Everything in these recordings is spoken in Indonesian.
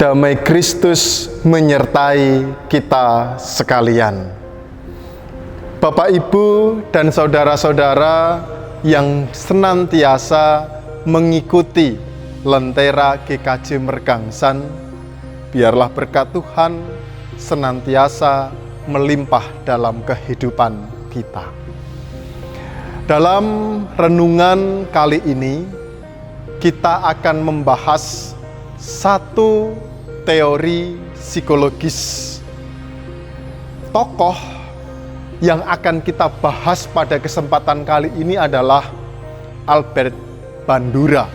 Damai Kristus menyertai kita sekalian. Bapak, Ibu, dan saudara-saudara yang senantiasa mengikuti Lentera GKJ Mergangsan, biarlah berkat Tuhan senantiasa melimpah dalam kehidupan kita. Dalam renungan kali ini, kita akan membahas satu teori psikologis. Tokoh yang akan kita bahas pada kesempatan kali ini adalah Albert Bandura,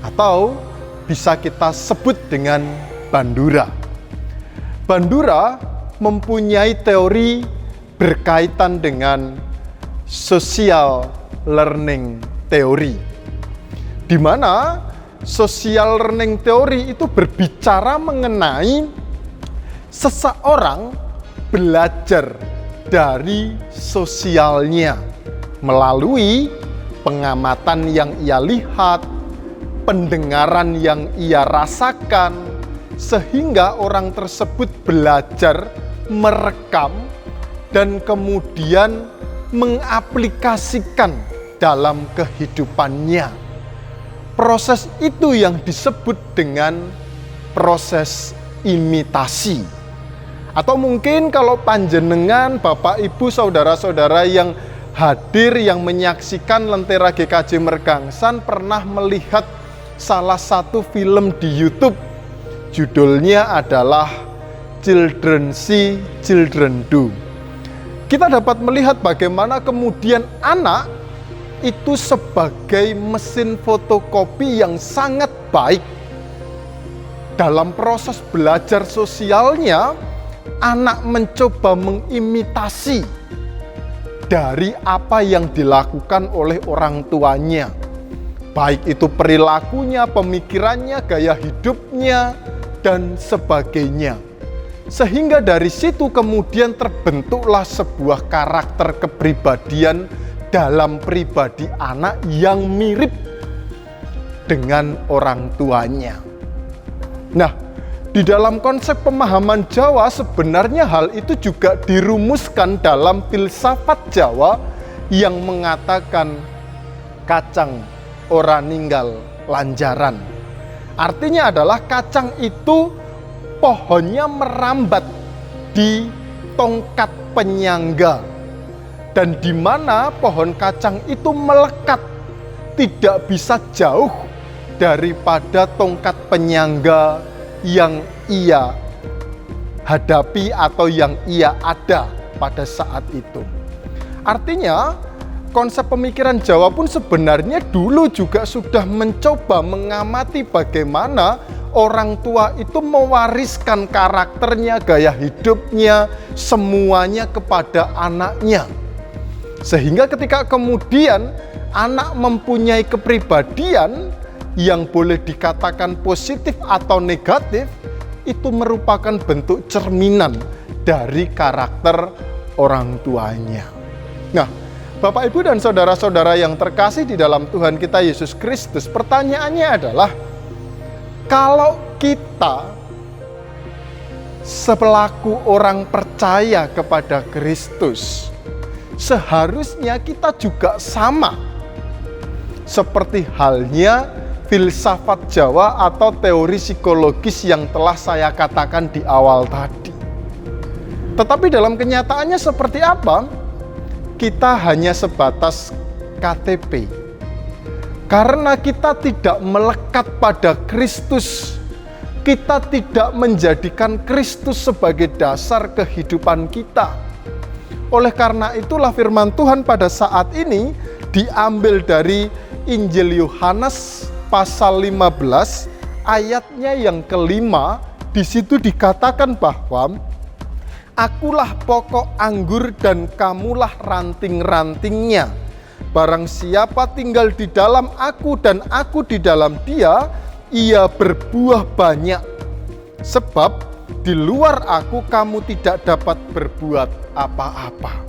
atau bisa kita sebut dengan Bandura. Bandura mempunyai teori berkaitan dengan social learning theory, di mana social learning theory itu berbicara mengenai seseorang belajar dari sosialnya melalui pengamatan yang ia lihat, pendengaran yang ia rasakan, sehingga orang tersebut belajar merekam dan kemudian mengaplikasikan dalam kehidupannya. Proses itu yang disebut dengan proses imitasi. Atau mungkin kalau panjenengan, Bapak, Ibu, saudara-saudara yang hadir, yang menyaksikan Lentera GKJ Mergangsan pernah melihat salah satu film di YouTube. Judulnya adalah Children See, Children Do. Kita dapat melihat bagaimana kemudian anak itu sebagai mesin fotokopi yang sangat baik. Dalam proses belajar sosialnya, anak mencoba mengimitasi dari apa yang dilakukan oleh orang tuanya. Baik itu perilakunya, pemikirannya, gaya hidupnya, dan sebagainya. Sehingga dari situ kemudian terbentuklah sebuah karakter kepribadian dalam pribadi anak yang mirip dengan orang tuanya. Nah, di dalam konsep pemahaman Jawa sebenarnya hal itu juga dirumuskan dalam filsafat Jawa yang mengatakan kacang ora ninggal lanjaran. Artinya adalah kacang itu pohonnya merambat di tongkat penyangga, dan di mana pohon kacang itu melekat tidak bisa jauh daripada tongkat penyangga yang ia hadapi atau yang ia ada pada saat itu. Artinya, konsep pemikiran Jawa pun sebenarnya dulu juga sudah mencoba mengamati bagaimana orang tua itu mewariskan karakternya, gaya hidupnya, semuanya kepada anaknya. Sehingga ketika kemudian anak mempunyai kepribadian yang boleh dikatakan positif atau negatif, itu merupakan bentuk cerminan dari karakter orang tuanya. Nah, Bapak, Ibu, dan saudara-saudara yang terkasih di dalam Tuhan kita Yesus Kristus, pertanyaannya adalah, kalau kita selaku orang percaya kepada Kristus, seharusnya kita juga sama seperti halnya filsafat Jawa atau teori psikologis yang telah saya katakan di awal tadi. Tetapi dalam kenyataannya seperti apa? Kita hanya sebatas KTP. Karena kita tidak melekat pada Kristus, kita tidak menjadikan Kristus sebagai dasar kehidupan kita. Oleh karena itulah firman Tuhan pada saat ini diambil dari Injil Yohanes pasal 15 ayatnya yang kelima. Di situ dikatakan bahwa akulah pokok anggur dan kamulah ranting-rantingnya. Barang siapa tinggal di dalam aku dan aku di dalam dia, ia berbuah banyak. Sebab di luar aku kamu tidak dapat berbuat apa-apa.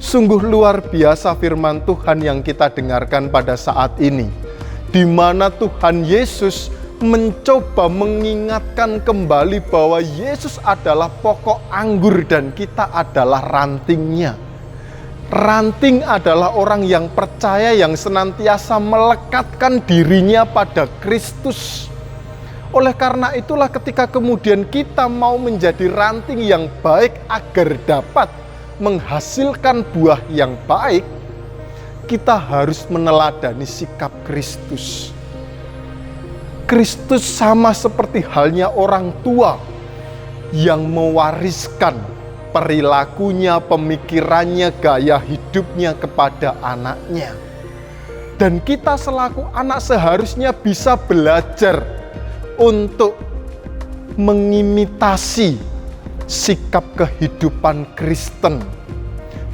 Sungguh luar biasa firman Tuhan yang kita dengarkan pada saat ini, di mana Tuhan Yesus mencoba mengingatkan kembali bahwa Yesus adalah pokok anggur dan kita adalah rantingnya. Ranting adalah orang yang percaya, yang senantiasa melekatkan dirinya pada Kristus. Oleh karena itulah ketika kemudian kita mau menjadi ranting yang baik agar dapat menghasilkan buah yang baik, kita harus meneladani sikap Kristus. Kristus sama seperti halnya orang tua yang mewariskan perilakunya, pemikirannya, gaya hidupnya kepada anaknya. Dan kita selaku anak seharusnya bisa belajar untuk mengimitasi sikap kehidupan Kristen.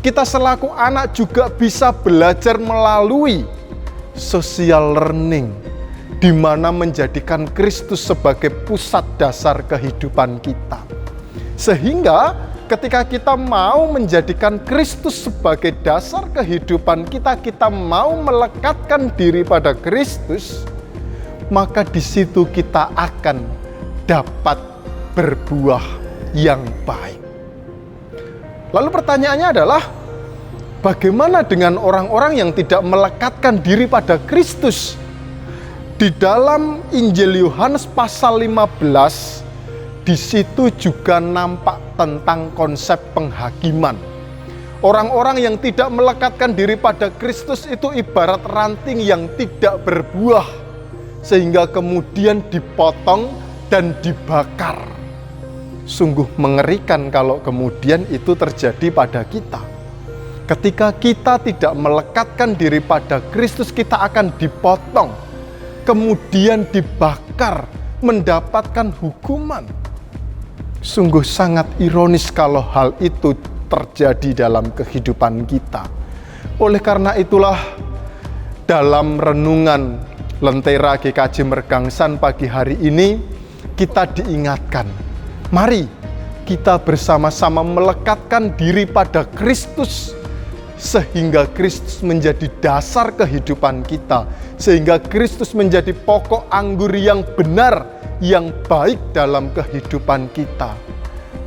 Kita selaku anak juga bisa belajar melalui social learning, di mana menjadikan Kristus sebagai pusat dasar kehidupan kita. Sehingga ketika kita mau menjadikan Kristus sebagai dasar kehidupan kita, kita mau melekatkan diri pada Kristus, maka di situ kita akan dapat berbuah yang baik. Lalu pertanyaannya adalah, bagaimana dengan orang-orang yang tidak melekatkan diri pada Kristus? Di dalam Injil Yohanes pasal 15, di situ juga nampak tentang konsep penghakiman. Orang-orang yang tidak melekatkan diri pada Kristus itu ibarat ranting yang tidak berbuah, sehingga kemudian dipotong dan dibakar. Sungguh mengerikan kalau kemudian itu terjadi pada kita. Ketika kita tidak melekatkan diri pada Kristus, kita akan dipotong, kemudian dibakar, mendapatkan hukuman. Sungguh sangat ironis kalau hal itu terjadi dalam kehidupan kita. Oleh karena itulah, dalam renungan Lentera GKJ Mergangsan pagi hari ini, kita diingatkan, mari kita bersama-sama melekatkan diri pada Kristus, sehingga Kristus menjadi dasar kehidupan kita, sehingga Kristus menjadi pokok anggur yang benar, yang baik dalam kehidupan kita.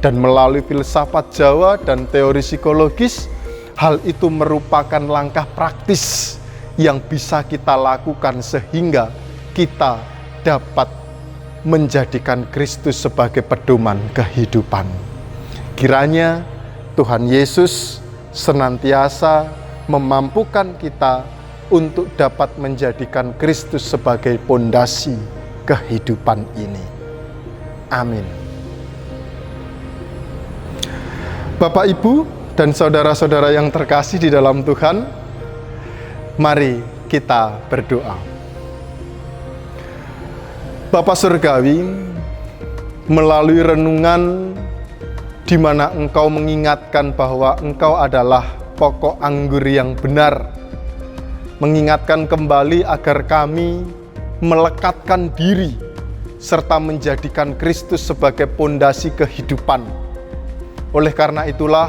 Dan melalui filsafat Jawa dan teori psikologis, hal itu merupakan langkah praktis yang bisa kita lakukan sehingga kita dapat menjadikan Kristus sebagai pedoman kehidupan. Kiranya Tuhan Yesus senantiasa memampukan kita untuk dapat menjadikan Kristus sebagai pondasi kehidupan ini. Amin. Bapak, Ibu, dan saudara-saudara yang terkasih di dalam Tuhan, mari kita berdoa. Bapa Surgawi, melalui renungan di mana Engkau mengingatkan bahwa Engkau adalah pokok anggur yang benar, mengingatkan kembali agar kami melekatkan diri serta menjadikan Kristus sebagai pondasi kehidupan. Oleh karena itulah,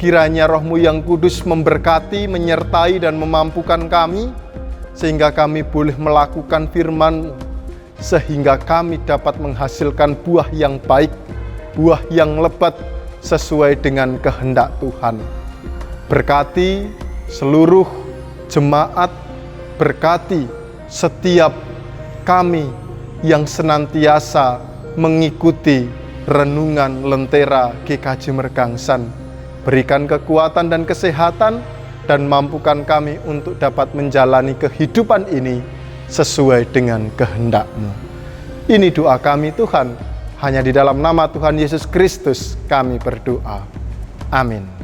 kiranya Roh-Mu yang kudus memberkati, menyertai, dan memampukan kami, sehingga kami boleh melakukan firman-Mu, sehingga kami dapat menghasilkan buah yang baik, buah yang lebat sesuai dengan kehendak Tuhan. Berkati seluruh jemaat, berkati setiap kami yang senantiasa mengikuti renungan Lentera GKJ Mergangsan. Berikan kekuatan dan kesehatan, dan mampukan kami untuk dapat menjalani kehidupan ini sesuai dengan kehendak-Mu. Ini doa kami Tuhan, hanya di dalam nama Tuhan Yesus Kristus kami berdoa. Amin.